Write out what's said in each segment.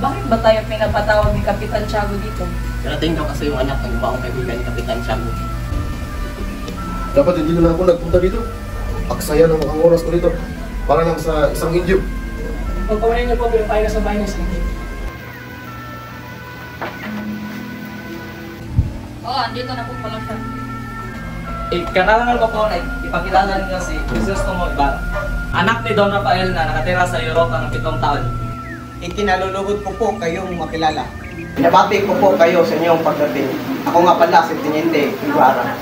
Bakit ba tayo pinapatawag ni Kapitan Tiago dito? Darating daw kasi yung anak ng iba kong kaibigan ni Kapitan Tiago. Dapat hindi na lang ako nagpunta dito. Aksaya ng ang oras ko dito. Para lang sa isang Indio. Pagpawalan niyo po, pero tayo na sa bahay niyo sa inyo. Andito na po pala siya. Kailangan ko po na ipakilala niyo si Jesus Ibarra, anak ni Don Rafael na nakatira sa Europa ng 7 taon. Ikinalulugod ko po kayong makilala. Pinabati ko po kayo sa inyong pagdating. Ako nga pala si Teniente Ibarra.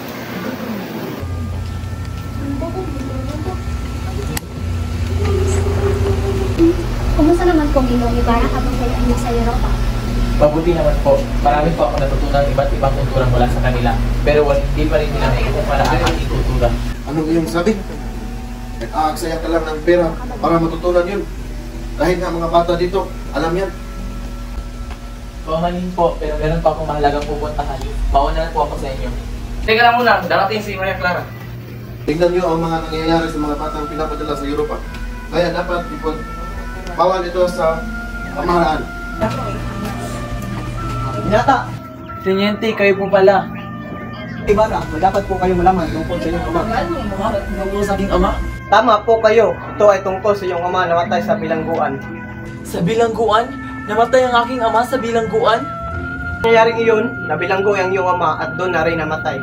Kumusta naman po Ginoong Ibarra habang kayo ay nasa Europa? Mabuti naman po. Marami po ako natutunan iba't ibang kultura mula sa kanila. Pero hindi pa rin nila naikumpara ang aking kultura. Anong iyong sabi? Nag-aaksaya ka lang ng pera para matutunan yun. Kahit nga mga bata dito, alam yan. Paumanin po, pero meron pa akong mahalagang pupuntahan. Mauna na po ako sa inyo. Teka lang muna, darating si Maria Clara. Tingnan niyo ang mga nangyayari sa mga batang pinapadala sa Europa. Kaya dapat bawal ito sa pamahalaan. Binata! Teniente, kayo po pala. Ibarra, dapat po kayo malaman tungkol sa inyong ama. Tungkol sa aking ama? Tama po kayo. Ito ay tungkol sa iyong ama na namatay sa bilangguan. Sa bilangguan? Namatay ang aking ama sa bilangguan? Nangyaring iyon, nabilanggo ang iyong ama at doon na rin namatay.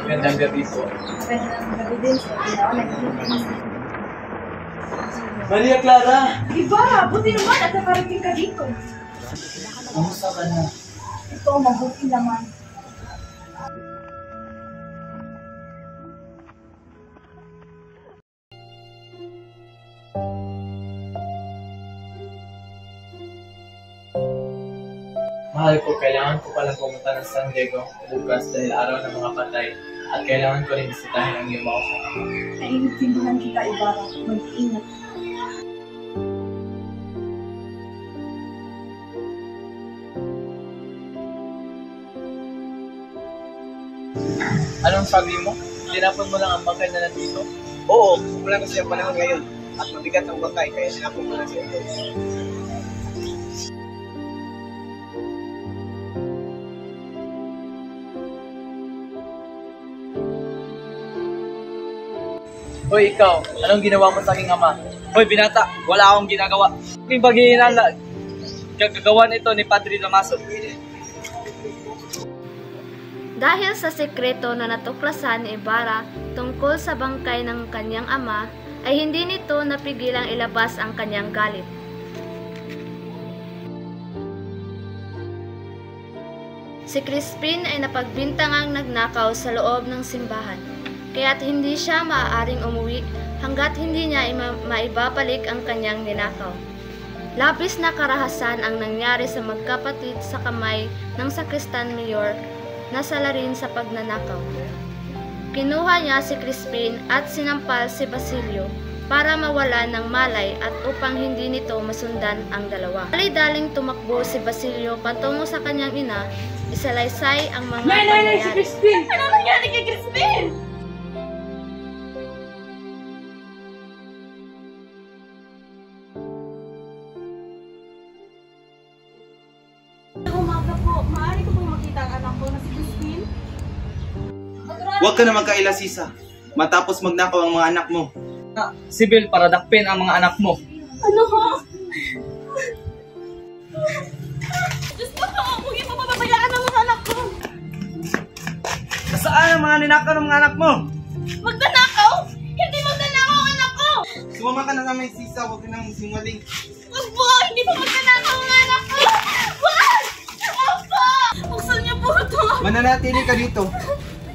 Magandang gabi po. Maria Clara! Iba! Buti naman at nakarating ka dito. Kamusta ka na? Ito, mabuti naman. Mahal ko, kailangan ko palang pumunta ng San Diego bukas dahil araw ng mga patay at kailangan ko rin bisitahin ang iyong mga kasama. Naiintindihan kita, Ibarra. Mag-ingat. Anong sabi mo? Tinapon mo lang ang bangkay na nandito? Oo, wala kasi ang panahon ngayon. At mabigat ang bangkay, kaya sinapon ko na sa ito. Hoy, ikaw, anong ginawa mo sa aking ama? Hoy, binata, wala akong ginagawa. Aking paghihinala, gagawan ito ni Padre Damaso. Dahil sa sekreto na natuklasan ni Ibarra tungkol sa bangkay ng kanyang ama, ay hindi nito napigilang ilabas ang kanyang galit. Si Crispin ay napagbintangang nagnakaw sa loob ng simbahan, kaya't hindi siya maaaring umuwi hanggat hindi niya maibabalik ang kanyang ninakaw. Labis na karahasan ang nangyari sa magkapatid sa kamay ng sakristan mayor na sala rin sa pagnanakaw. Kinuha niya si Crispin at sinampal si Basilio para mawalan ng malay at upang hindi nito masundan ang dalawa. Dali-daling tumakbo si Basilio patungo sa kanyang ina, isalaysay ang mga pangyayari. Si Crispin! Ano nangyari kay Crispin? Umaga po, maaari ko pong makita ang anak ko na si Crispin? Huwag ka na magkailasisa. Matapos magnakaw ang mga anak mo. Sibil para dakpin ang mga anak mo. Ano ho? Diyos ko po, huwag niyo papabayaan ang mga anak ko. Nasaan ang mga ninakaw ng mga anak mo? Magnanakaw? Hindi magnanakaw ang anak ko! Sumama ka na sa may sisa, huwag ka nang sinungaling. Wag po, hindi po magnanakaw ang anak ko! Wag! Opo! Buksan niyo po ito! Mananatili ka dito.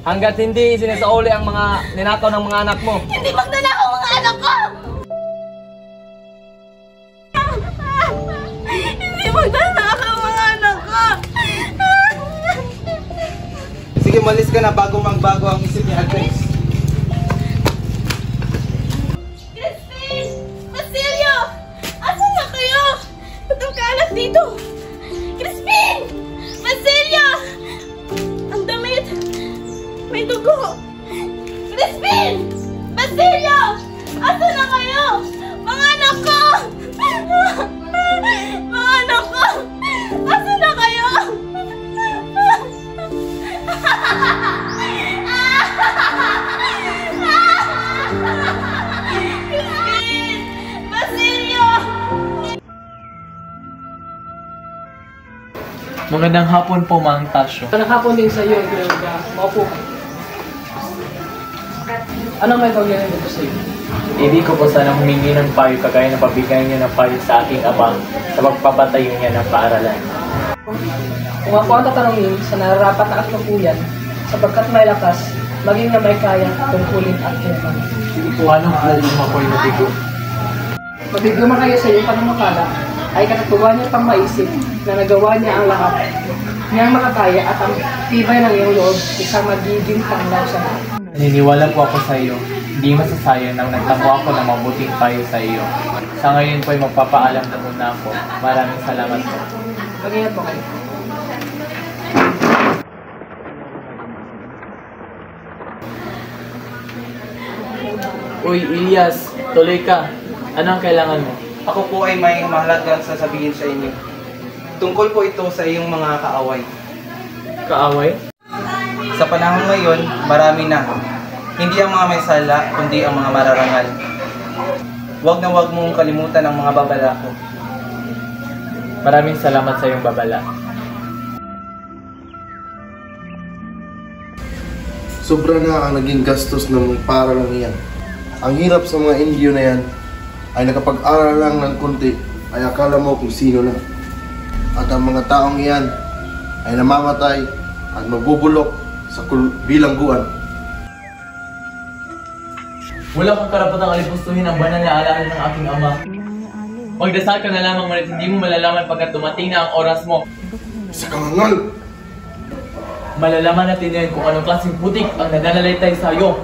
Hanggat hindi sinisauli ang mga ninakaw ng mga anak mo. Hindi magnanakaw ang mga anak ko! Hindi magnanakaw ang mga anak ko! Sige, malis ka na bago magbago ang isip ni Andres. Mga anak ko! Asa na kayo? Crispin! Basilio! Magandang hapon po, Mang Tasyo. Magandang hapon din sa iyo, Imelda. Maupo ka. Anong may pagyanin ko sa iyo? Ibig ko po sana humingi ng payo kagaya na pabigay niyo ng payo sa aking ama sa pagpapatayo niya ng paaralan. Kung ako ang tatanungin sa nararapat na katungkulan, sapagkat may lakas, maging na may kaya, tungkulin at kinaman. Kung anong alima ko'y nabigo. Mabigyo man kayo sa iyong panunukala, ay katatuwa niya pang maisip na nagawa niya ang lahat niyang makakaya at ang tibay ng iyong loob isang magiging panglaw sa lahat. Naniniwala po ako sa iyo. Hindi masasayang nang nagtamo ako ng mabuting payo sa iyo. Sa ngayon po ay magpapaalam na muna ako. Maraming salamat po. Mag-ingat po kayo. Uy, Elias, tuloy ka. Ano ang kailangan mo? Ako po ay may mahalagang sasabihin sa inyo. Tungkol po ito sa iyong mga kaaway. Kaaway? Sa panahon ngayon, marami na. Hindi ang mga may sala, kundi ang mga mararangal. Huwag na huwag mong kalimutan ang mga babala ko. Maraming salamat sa iyong babala. Sobra na ang naging gastos ng paaralan niyan. Ang hirap sa mga Indio na yan ay nakapag-aral lang ng konti ay akala mo kung sino na. At ang mga taong iyan ay namamatay at mabubulok sa bilangguan. Wala kang karapatang alipustuhin ang banal na alaala ng aking ama. Magdasal ka na lamang ngunit hindi mo malalaman pagkat dumating na ang oras mo. Sa kangangal! Malalaman natin ngayon kung anong klaseng putik ang nananalaytay sa iyo.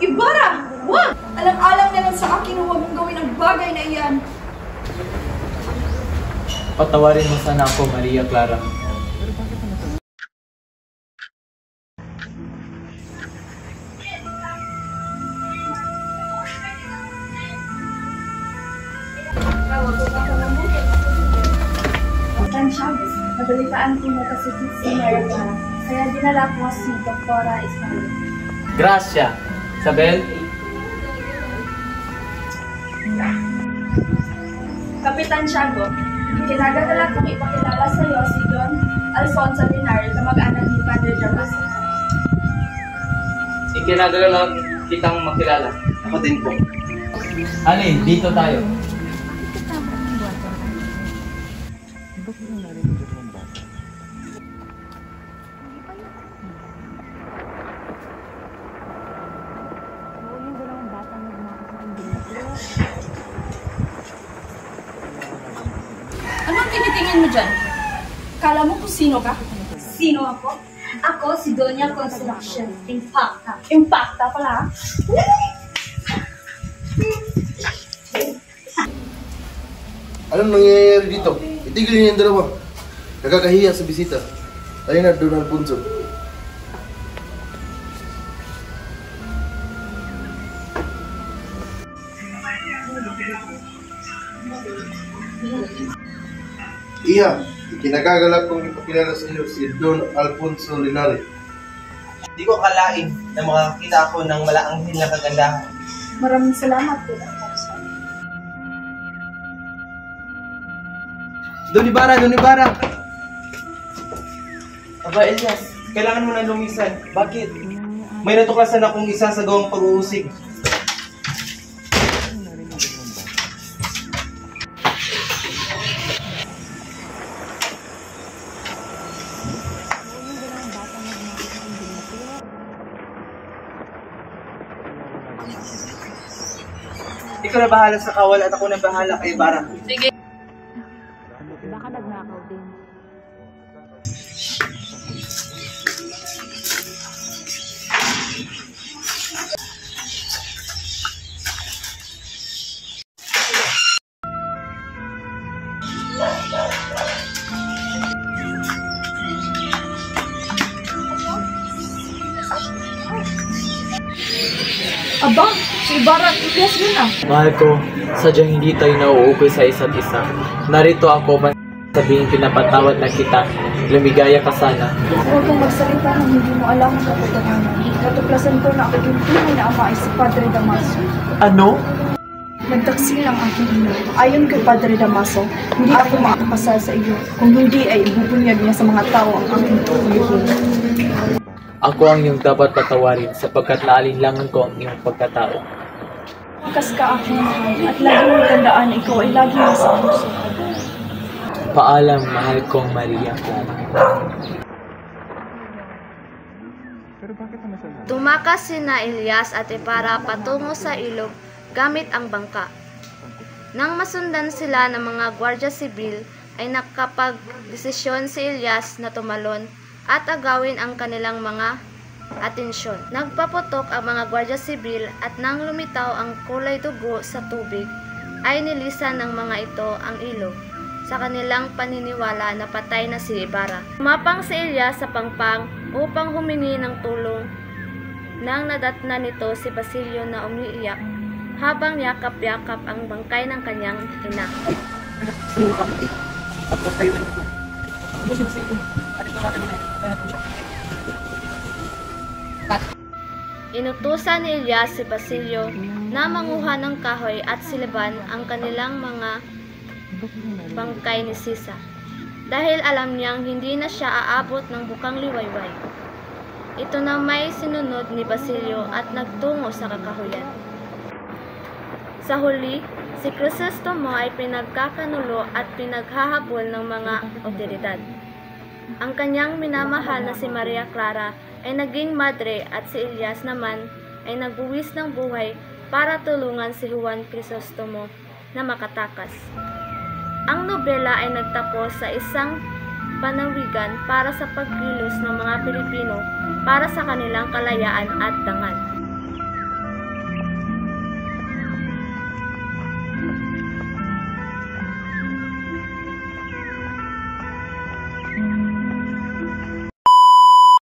Ibarra! Wag! Alang-alang na lang sa akin na huwag mong gawin ang bagay na iyan. Patawarin mo sana ako, Maria Clara. Santiago, nabalitaan ko na kasi si Mary Clara, kaya dinala ko si Doktora Ismael. Gracia. Isabel? Kapitan Tiago, kinagagala kong ipakilala sa iyo si Don Alfonso Linari, kamag-anak ni Padre Damasio. Ikinagalang kitang makilala. Ako din po. Alin, dito tayo. Anong tinitingin mo dyan? Kala mo kung sino ka? Sino ako? Ako si Doña Consolacion, Impacta pala. Anong nangyayari dito? Itigil niyo yung dalawa. Nakakahiya sa bisita. Tayo na, Don Alfonso. Iya, kinagagalak kong ipakilala sa inyo si Don Alfonso Linari. Di ko akalain na makakita ako ng malaanghel na kagandahan. Maraming salamat, Don Alfonso. Don Ibarra! Aba, Elias, kailangan mo na lumisan. Bakit? May natuklasan akong isa sa gawang pag-uusig. Ikaw na bahala sa kawal at ako na bahala kay Ibarra. Sige. Aba, si Ibarra at Elias yun ah. Mahal ko, sadyang hindi tayo nauukoy sa isa't isa. Narito ako para sabihin pinapatawad na kita. Lumigaya ka sana. Huwag kang magsalita nang hindi mo alam ang katotohanan. Natuklasan ko na ako yung tunay na ama ay si Padre Damaso. Ano? Nagtaksil ang aking ina. Ayon kay Padre Damaso, hindi ako makakapasal sa iyo. Kung hindi ay ibubunyag niya sa mga tao ang aking tulihin. Ako ang iyong dapat patawarin sapagkat naalinlangan ko ang iyong pagkatao. Wakas ka aking mahal at lagi mo tandaan na ikaw ay lagi nasa puso. Paalam, mahal kong Maria Clara. Tumakas sina Elias at Ibarra patungo sa ilog gamit ang bangka. Nang masundan sila ng mga gwardiya sibil, ay nakapag-desisyon si Elias na tumalon at agawin ang kanilang mga atensyon. Nagpaputok ang mga gwardiya sibil at nang lumitaw ang kulay dugo sa tubig, ay nilisan ng mga ito ang ilog sa kanilang paniniwala na patay na si Ibarra. Umapang si Elias sa pangpang upang humingi ng tulong nang nadatna nito si Basilio na umiiyak habang yakap-yakap ang bangkay ng kanyang ina. Inutusan ni Elias si Basilio na manguha ng kahoy at siliban ang kanilang mga bangkay ni Sisa, dahil alam niyang hindi na siya aabot ng bukang liwayway. Ito na may sinunod ni Basilio at nagtungo sa kakahuyan. Sa huli, si Crisostomo ay pinagkakanulo at pinaghahabol ng mga otoridad. Ang kanyang minamahal na si Maria Clara ay naging madre at si Elias naman ay nagbuwis ng buhay para tulungan si Juan Crisostomo na makatakas. Ang nobela ay nagtapos sa isang panawigan para sa pagkilos ng mga Pilipino para sa kanilang kalayaan at dangal.